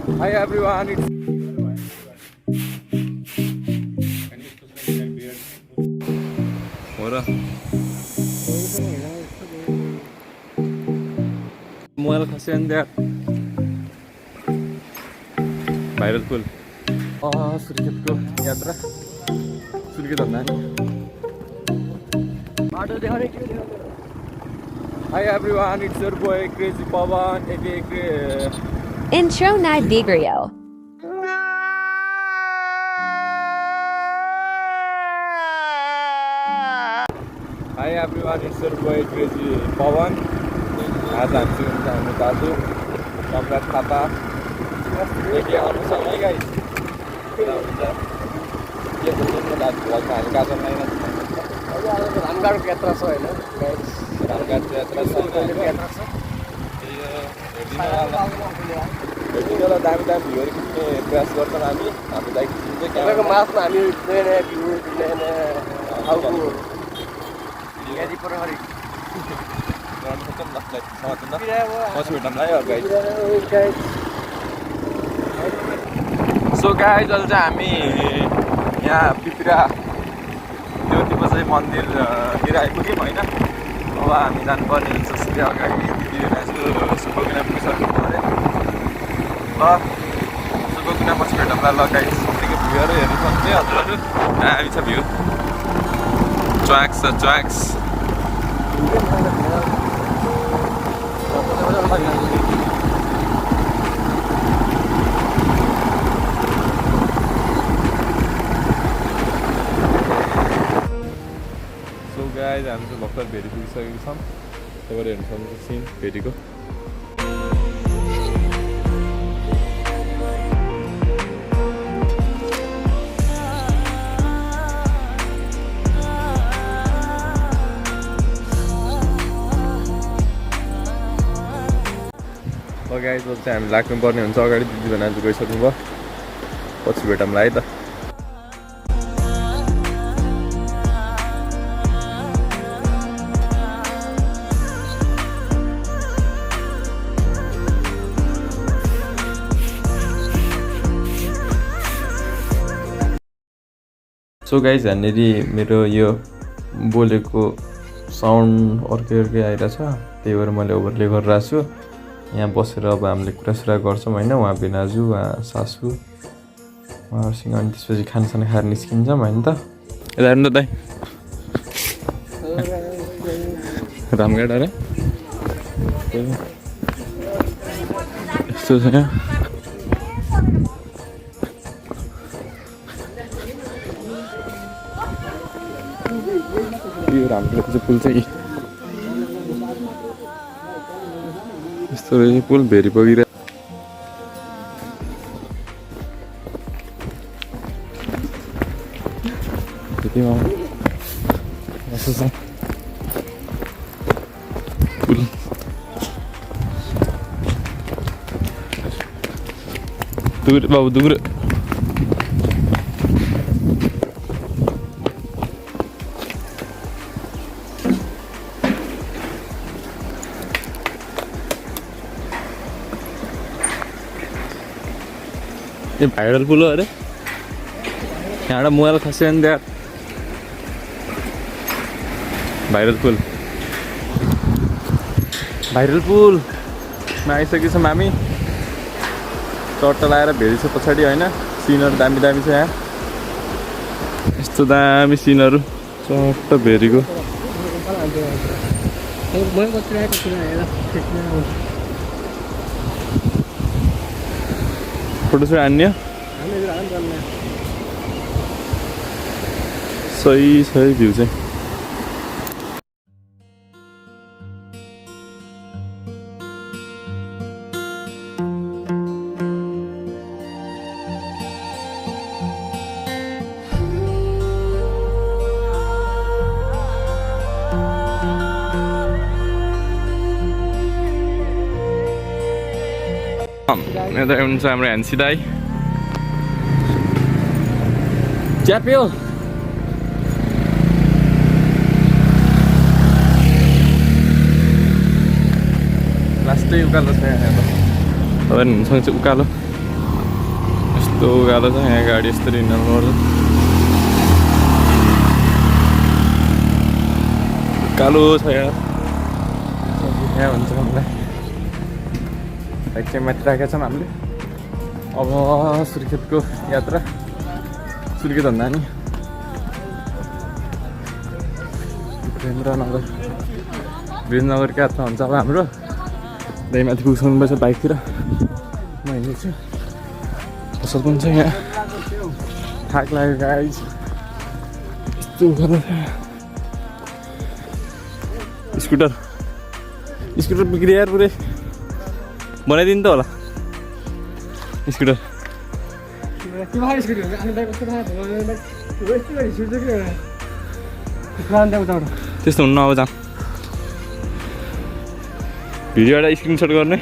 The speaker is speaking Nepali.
Hi everyone, it's what Mual khasian there. Viral pool. Oh, surikit ko yatra. Surikit apna. Hi everyone, it's your boy Crazy Pawan. Intro na Vigrio. Hi everyone, it's your boy Crazy Pawan. आज हामी हाम्रो दाजु सम्राट थापा के आउनुसँग है गाइस के बोल्नु दाजु भन्छ हामी गाजर लाइन रामगाडको यात्रा छ होइन गाइस रामगाडको यात्रा छ हेर्दिनलाई दामी दामी भ्यूहरू खिच्ने प्रयास गर्छौँ हामी हाम्रो दाइ खिच्नु चाहिँ मासमा हामी नयाँ नयाँ भ्यू नयाँ नयाँ खालको So guys, अहिले चाहिँ हामी यहाँ पिपरा ज्योति बजाई मन्दिरतिर आइपुग्यौँ होइन। अब हामी जानुपर्ने हुन्छ सिधै अगाडि दिदीहरू सुकुना पुगिसक्नु पऱ्यो ल सुकुना पछि भेटौँला ल गाइस यतिको भ्यूहरू हेर्नु सक्ने हजुरहरू दामी छ भ्यू च्वाक्स छ च्वाक्स So guys, हामी चाहिँ भर्खर भेरी पुगिसकेको छौँ त्यहाँबाट हेर्नु सक्नुहुन्छ सिन भेरीको गाइस अब चाहिँ हामी लाग्नुपर्ने हुन्छ अगाडि दिदीबहिनी आज गइसक्नु भयो पछि भेटौँला है त सो गाइस यहाँनिर मेरो यो बोलेको साउन्ड अर्कै आइरहेछ त्यही भएर मैले ओभरले गरिरहेको छु यहाँ बसेर अब हामीले कुरासुरा गर्छौँ होइन उहाँ भिनाजु उहाँ सासू उहाँहरूसँग अनि त्यसपछि खानासाना खाएर निस्किन्छौँ होइन त यता हेर्नु त दाइ रामघाट अरे यस्तो छ यहाँ यो रामघाटको चाहिँ पुल चाहिँ यस्तो रहेछ पुल भेरी बगिरहेको पुल दूर बाबु दूर ये भाइरल पुल हो अरे यहाँ मोबाइल खस्यो नि त्यहाँ भाइरल पुलमा आइसकेछौँ हामी चट्टा लगाएर भेरी छ पछाडि होइन सिनहरू दामी दामी छ यहाँ यस्तो दामी सिनहरू चट्ट भेरीको फोटो चाहिँ हान्ने सही भ्यू चाहिँ यता हुनुहुन्छ हाम्रो ह्यान्सी दाई च्याप्यो लास्टै उकालो छ यहाँ तपाईँ हुनुहुन्छ चाहिँ उकालो यस्तो उकालो छ यहाँ गाडी यस्तरी हिँड्नु पर्छ कालो छ यहाँ यहाँ हुन्छ हामीलाई बाइक चाहिँ माथि राखेका छौँ हामीले अब सुर्खेतको यात्रा सुर्खेत भन्दा नि वीरेन्द्रनगर वीरेन्द्रनगरको यात्रा हुन्छ अब हाम्रो त्यही माथि पुग्नुपर्छ बाइकतिर म हिँड्दैछु असल पनि छ यहाँ थाक लाग्यो गाइज यस्तो उकालो स्कुटर स्कुटर बिग्रियो यार पुरै बनाइदिनु त होला स्कुटर त्यस्तो हुन्न अब जाम भिडियोबाट स्क्रिनसट गर्ने